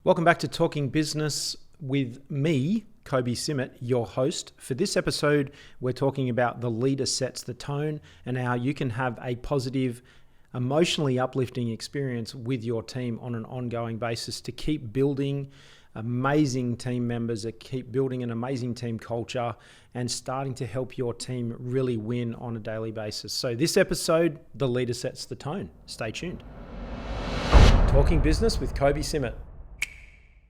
Welcome back to Talking Business with me, Kobi Simmat, your host. For this episode, we're talking about the leader sets the tone and how you can have a positive, emotionally uplifting experience with your team on an ongoing basis to keep building amazing team members, to keep building an amazing team culture and starting to help your team really win on a daily basis. So this episode, the leader sets the tone. Stay tuned. Talking Business with Kobi Simmat.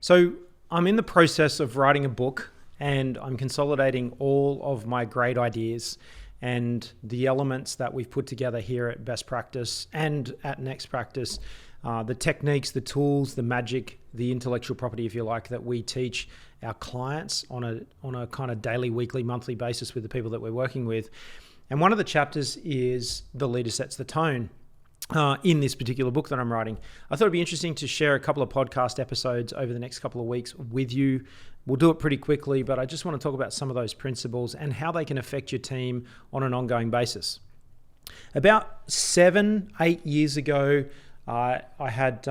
So I'm in the process of writing a book and I'm consolidating all of my great ideas and the elements that we've put together here at Best Practice and at Next Practice, the techniques, the tools, the magic, the intellectual property, if you like, that we teach our clients on a kind of daily, weekly, monthly basis with the people that we're working with. And one of the chapters is the leader sets the tone. In this particular book that I'm writing, I thought it'd be interesting to share a couple of podcast episodes over the next couple of weeks with you. We'll do it pretty quickly, but I just want to talk about some of those principles and how they can affect your team on an ongoing basis. About 7-8 years ago, I had,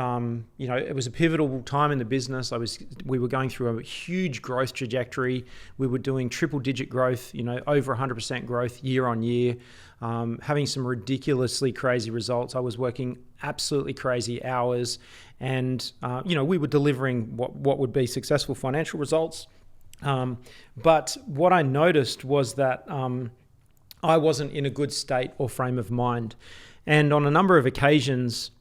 it was a pivotal time in the business. We were going through a huge growth trajectory. We were doing triple-digit growth, over 100% growth year on year, having some ridiculously crazy results. I was working absolutely crazy hours, and we were delivering what would be successful financial results. But what I noticed was that I wasn't in a good state or frame of mind, and on a number of occasions,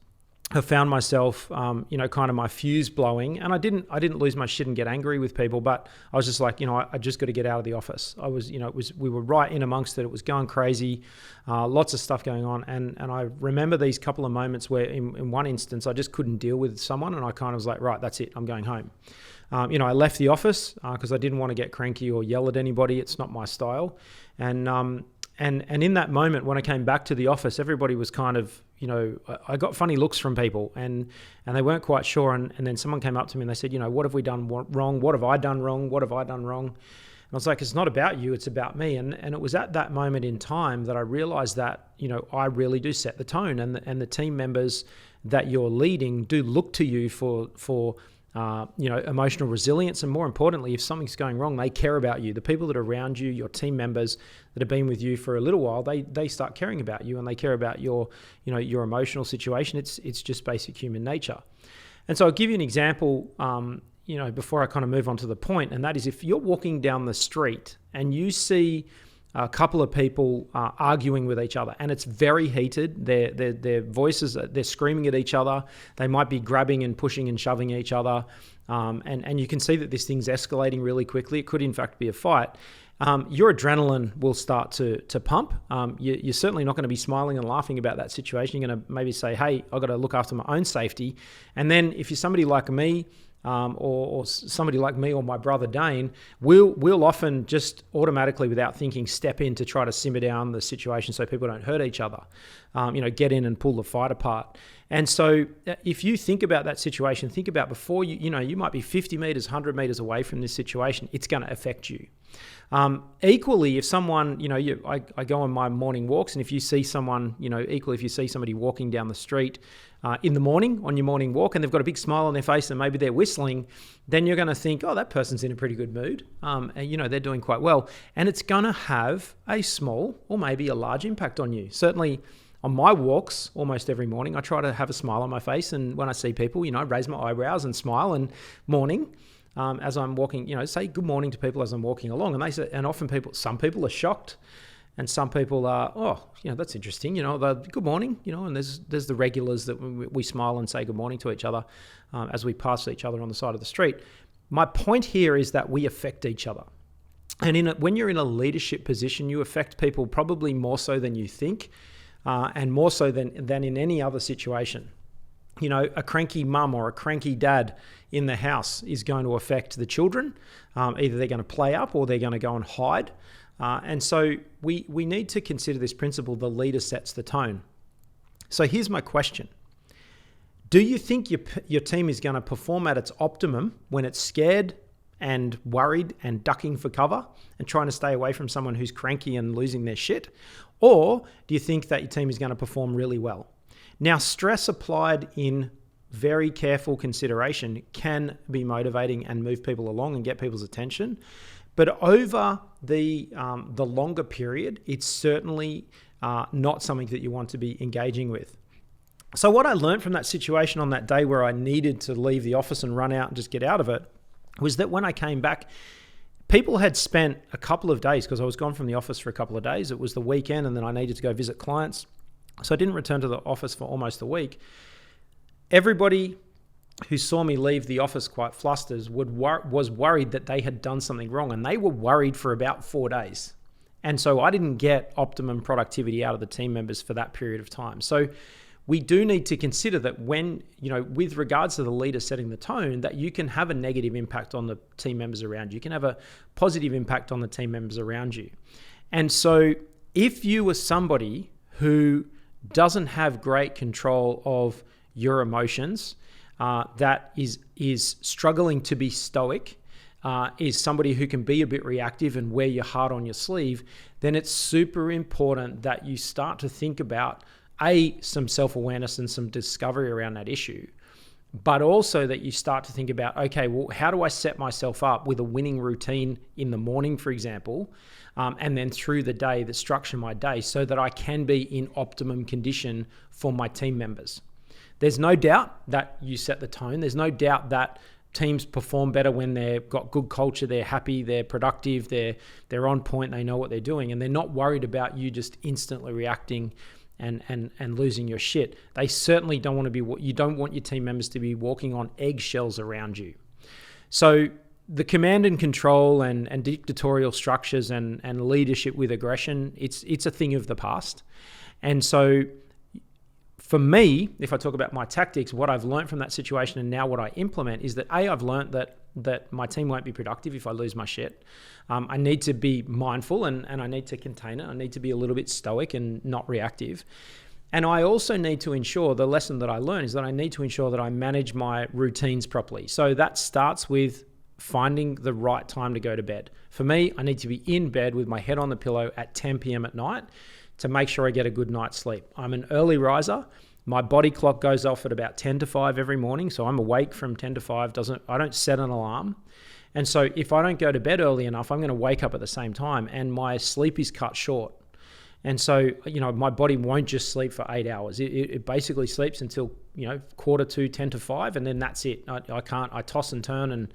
I found myself, kind of my fuse blowing, and I didn't lose my shit and get angry with people, but I was just like, I just got to get out of the office. I was, we were right in amongst it. It was going crazy, lots of stuff going on. And I remember these couple of moments where in one instance, I just couldn't deal with someone and I kind of was like, right, that's it. I'm going home. I left the office because I didn't want to get cranky or yell at anybody. It's not my style. And in that moment, when I came back to the office, everybody was kind of, I got funny looks from people and they weren't quite sure. And then someone came up to me and they said, what have we done wrong? What have I done wrong? What have I done wrong? And I was like, it's not about you, it's about me. And it was at that moment in time that I realized that, I really do set the tone and the team members that you're leading do look to you for emotional resilience. And more importantly, if something's going wrong, they care about you. The people that are around you, your team members that have been with you for a little while, they start caring about you and they care about your emotional situation. It's just basic human nature. And so I'll give you an example, before I kind of move on to the point. And that is if you're walking down the street and you see a couple of people arguing with each other, and it's very heated. Their voices, they're screaming at each other. They might be grabbing and pushing and shoving each other, and you can see that this thing's escalating really quickly. It could, in fact, be a fight. Your adrenaline will start to pump. You're certainly not going to be smiling and laughing about that situation. You're going to maybe say, "Hey, I've got to look after my own safety." And then, if you're somebody like me, or somebody like me or my brother Dane, we'll often just automatically, without thinking, step in to try to simmer down the situation so people don't hurt each other, get in and pull the fight apart. And so if you think about that situation, think about before you might be 50 meters, 100 meters away from this situation, it's going to affect you. Equally, if someone, I go on my morning walks, and if you see someone, equally, if you see somebody walking down the street in the morning on your morning walk and they've got a big smile on their face and maybe they're whistling, then you're going to think, oh, that person's in a pretty good mood. And, they're doing quite well. And it's going to have a small or maybe a large impact on you. Certainly on my walks, almost every morning, I try to have a smile on my face. And when I see people, I raise my eyebrows and smile and morning. As I'm walking, say good morning to people as I'm walking along. And they say, and often some people are shocked and some people are, that's interesting. Good morning, and there's the regulars that we smile and say good morning to each other as we pass each other on the side of the street. My point here is that we affect each other. And when you're in a leadership position, you affect people probably more so than you think and more so than in any other situation. A cranky mum or a cranky dad in the house is going to affect the children. Either they're going to play up or they're going to go and hide. And so we need to consider this principle, the leader sets the tone. So here's my question. Do you think your team is going to perform at its optimum when it's scared and worried and ducking for cover and trying to stay away from someone who's cranky and losing their shit? Or do you think that your team is going to perform really well? Now, stress applied in very careful consideration can be motivating and move people along and get people's attention. But over the longer period, it's certainly not something that you want to be engaging with. So what I learned from that situation on that day where I needed to leave the office and run out and just get out of it was that when I came back, people had spent a couple of days, because I was gone from the office for a couple of days. It was the weekend and then I needed to go visit clients. So I didn't return to the office for almost a week. Everybody who saw me leave the office quite flustered was worried that they had done something wrong, and they were worried for about 4 days. And so I didn't get optimum productivity out of the team members for that period of time. So we do need to consider that when, with regards to the leader setting the tone, that you can have a negative impact on the team members around you. You can have a positive impact on the team members around you. And so if you are somebody who doesn't have great control of your emotions, that is struggling to be stoic, is somebody who can be a bit reactive and wear your heart on your sleeve, then it's super important that you start to think about some self-awareness and some discovery around that issue, but also that you start to think about, okay, well, how do I set myself up with a winning routine in the morning, for example, and then through the day that structure my day so that I can be in optimum condition for my team members. There's no doubt that you set the tone. There's no doubt that teams perform better when they've got good culture, they're happy, they're productive, they're on point, they know what they're doing, and they're not worried about you just instantly reacting and losing your shit. They certainly don't want to be, you don't want your team members to be walking on eggshells around you. So the command and control and dictatorial structures and leadership with aggression, it's a thing of the past. And so for me, if I talk about my tactics, what I've learned from that situation and now what I implement is that I've learned that my team won't be productive if I lose my shit. I need to be mindful and I need to contain it. I need to be a little bit stoic and not reactive. And I also need to ensure, the lesson that I learned is that I need to ensure that I manage my routines properly. So that starts with finding the right time to go to bed. For me, I need to be in bed with my head on the pillow at 10 p.m. at night to make sure I get a good night's sleep. I'm an early riser. My body clock goes off at about 10 to 5 every morning, so I'm awake from 10 to 5. I don't set an alarm. And so if I don't go to bed early enough, I'm going to wake up at the same time and my sleep is cut short. And so, my body won't just sleep for 8 hours. It basically sleeps until, 1:45, 10 to 5, and then that's it. I toss and turn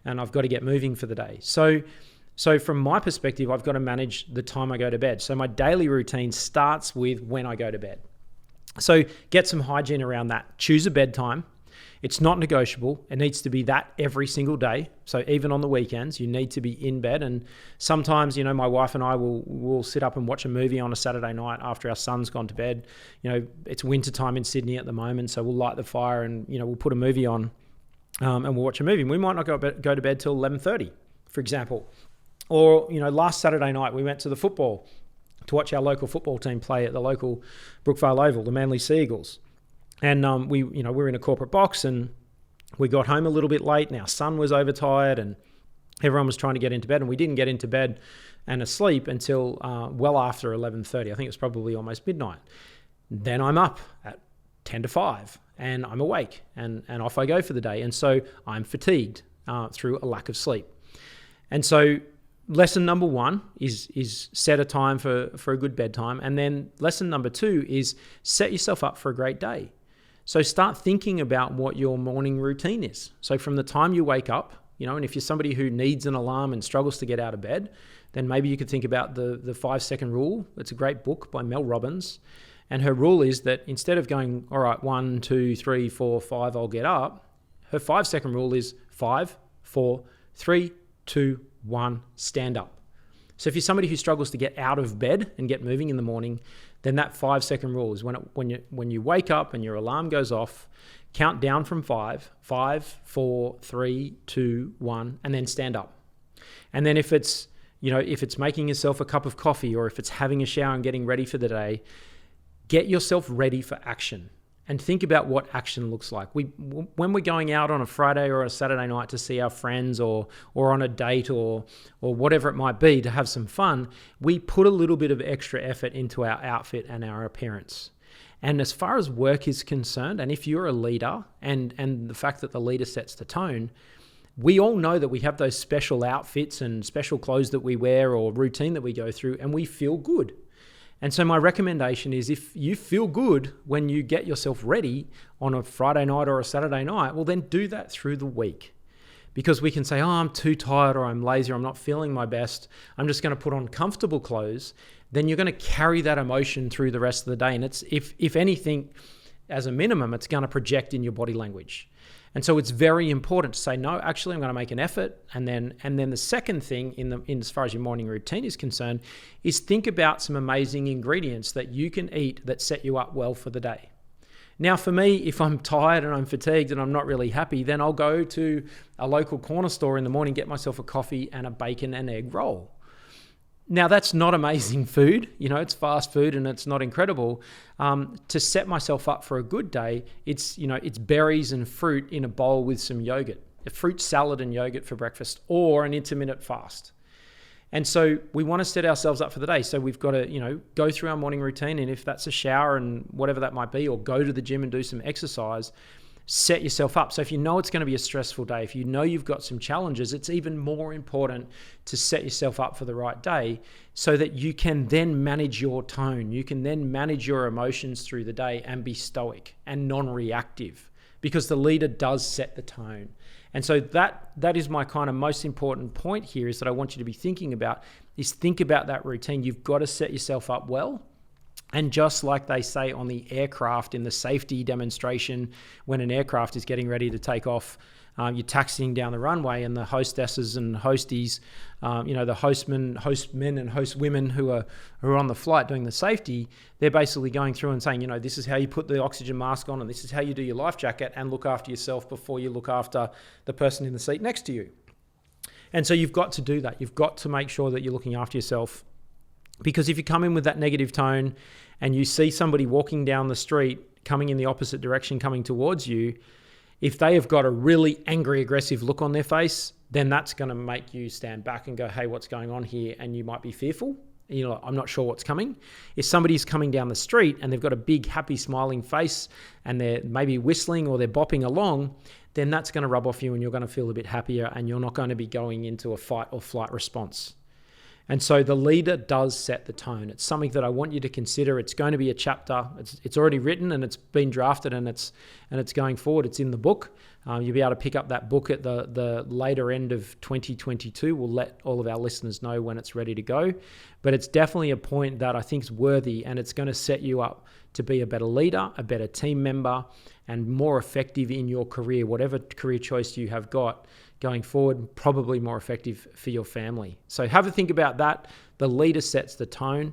and I've got to get moving for the day. So from my perspective, I've got to manage the time I go to bed. So my daily routine starts with when I go to bed. So get some hygiene around that. Choose a bedtime. It's not negotiable. It needs to be that every single day. So even on the weekends, you need to be in bed. And sometimes, my wife and I will sit up and watch a movie on a Saturday night after our son's gone to bed. It's winter time in Sydney at the moment, so we'll light the fire and, we'll put a movie on and we'll watch a movie. We might not go to bed till 11:30, for example. Or, last Saturday night, we went to the football to watch our local football team play at the local Brookvale Oval, the Manly Sea Eagles. And we're in a corporate box and we got home a little bit late and our son was overtired and everyone was trying to get into bed and we didn't get into bed and asleep until well after 11:30. I think it was probably almost midnight. Then I'm up at 10 to 5 and I'm awake and off I go for the day. And so I'm fatigued through a lack of sleep. And so lesson number one is set a time for a good bedtime. And then lesson number two is set yourself up for a great day. So start thinking about what your morning routine is. So from the time you wake up, and if you're somebody who needs an alarm and struggles to get out of bed, then maybe you could think about the 5-second rule. It's a great book by Mel Robbins. And her rule is that instead of going, all right, 1, 2, 3, 4, 5, I'll get up, her 5-second rule is 5, 4, 3, 2, 1, stand up. So if you're somebody who struggles to get out of bed and get moving in the morning, then that 5-second rule is when you wake up and your alarm goes off, count down from 5, 5, 4, 3, 2, 1, and then stand up. And then if it's making yourself a cup of coffee or if it's having a shower and getting ready for the day, get yourself ready for action. And think about what action looks like. When we're going out on a Friday or a Saturday night to see our friends or on a date or whatever it might be to have some fun, we put a little bit of extra effort into our outfit and our appearance. And as far as work is concerned, and if you're a leader and the fact that the leader sets the tone, we all know that we have those special outfits and special clothes that we wear or routine that we go through, and we feel good. And so my recommendation is, if you feel good when you get yourself ready on a Friday night or a Saturday night, well, then do that through the week. Because we can say, oh, I'm too tired, or I'm lazy, or I'm not feeling my best, I'm just going to put on comfortable clothes. Then you're going to carry that emotion through the rest of the day. And it's, if anything, as a minimum, it's going to project in your body language. And so it's very important to say, no, actually, I'm going to make an effort. And then the second thing in as far as your morning routine is concerned is think about some amazing ingredients that you can eat that set you up well for the day. Now, for me, if I'm tired and I'm fatigued and I'm not really happy, then I'll go to a local corner store in the morning, get myself a coffee and a bacon and egg roll. Now, that's not amazing food. It's fast food and it's not incredible. To set myself up for a good day, it's berries and fruit in a bowl with some yogurt, a fruit salad and yogurt for breakfast, or an intermittent fast. And so we want to set ourselves up for the day. So we've got to, go through our morning routine, and if that's a shower and whatever that might be, or go to the gym and do some exercise, set yourself up. So if you know it's going to be a stressful day, if you know you've got some challenges, it's even more important to set yourself up for the right day so that you can then manage your tone. You can then manage your emotions through the day and be stoic and non-reactive, because the leader does set the tone. And so that is my kind of most important point here, is that I want you to be thinking about, is think about that routine. You've got to set yourself up well. And just like they say on the aircraft in the safety demonstration, when an aircraft is getting ready to take off, you're taxiing down the runway, and the hostesses and hosties, the hostmen and hostwomen who are on the flight doing the safety, they're basically going through and saying, this is how you put the oxygen mask on, and this is how you do your life jacket, and look after yourself before you look after the person in the seat next to you. And so you've got to do that. You've got to make sure that you're looking after yourself. Because if you come in with that negative tone and you see somebody walking down the street coming in the opposite direction, coming towards you, if they have got a really angry, aggressive look on their face, then that's going to make you stand back and go, hey, what's going on here? And you might be fearful. I'm not sure what's coming. If somebody's coming down the street and they've got a big, happy, smiling face and they're maybe whistling or they're bopping along, then that's going to rub off you and you're going to feel a bit happier, and you're not going to be going into a fight or flight response. And so the leader does set the tone. It's something that I want you to consider. It's going to be a chapter. It's already written and it's been drafted and it's going forward. It's in the book. You'll be able to pick up that book at the later end of 2022. We'll let all of our listeners know when it's ready to go. But it's definitely a point that I think is worthy, and it's going to set you up to be a better leader, a better team member, and more effective in your career, whatever career choice you have got going forward, probably more effective for your family. So have a think about that. The leader sets the tone.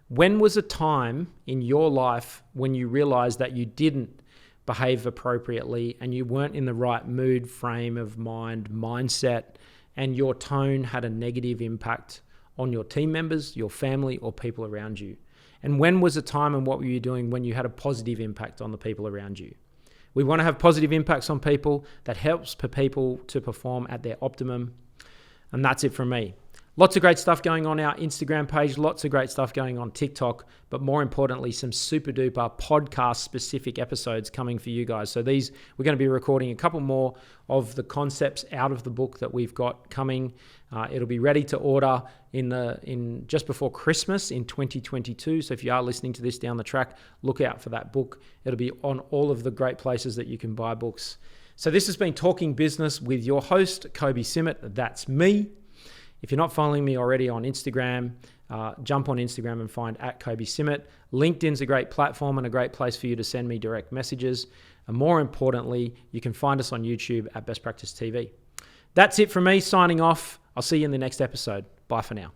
When was a time in your life when you realized that you didn't behave appropriately and you weren't in the right mood, frame of mind, mindset, and your tone had a negative impact on your team members, your family, or people around you? And when was a time, and what were you doing when you had a positive impact on the people around you? We want to have positive impacts on people. That helps for people to perform at their optimum. And that's it from me. Lots of great stuff going on our Instagram page, lots of great stuff going on TikTok, but more importantly, some super duper podcast specific episodes coming for you guys. So we're going to be recording a couple more of the concepts out of the book that we've got coming. It'll be ready to order in just before Christmas in 2022. So if you are listening to this down the track, look out for that book. It'll be on all of the great places that you can buy books. So this has been Talking Business with your host, Kobi Simmat. That's me. If you're not following me already on Instagram, jump on Instagram and find @Kobi Simmat. LinkedIn's a great platform and a great place for you to send me direct messages. And more importantly, you can find us on YouTube at Best Practice TV. That's it from me, signing off. I'll see you in the next episode. Bye for now.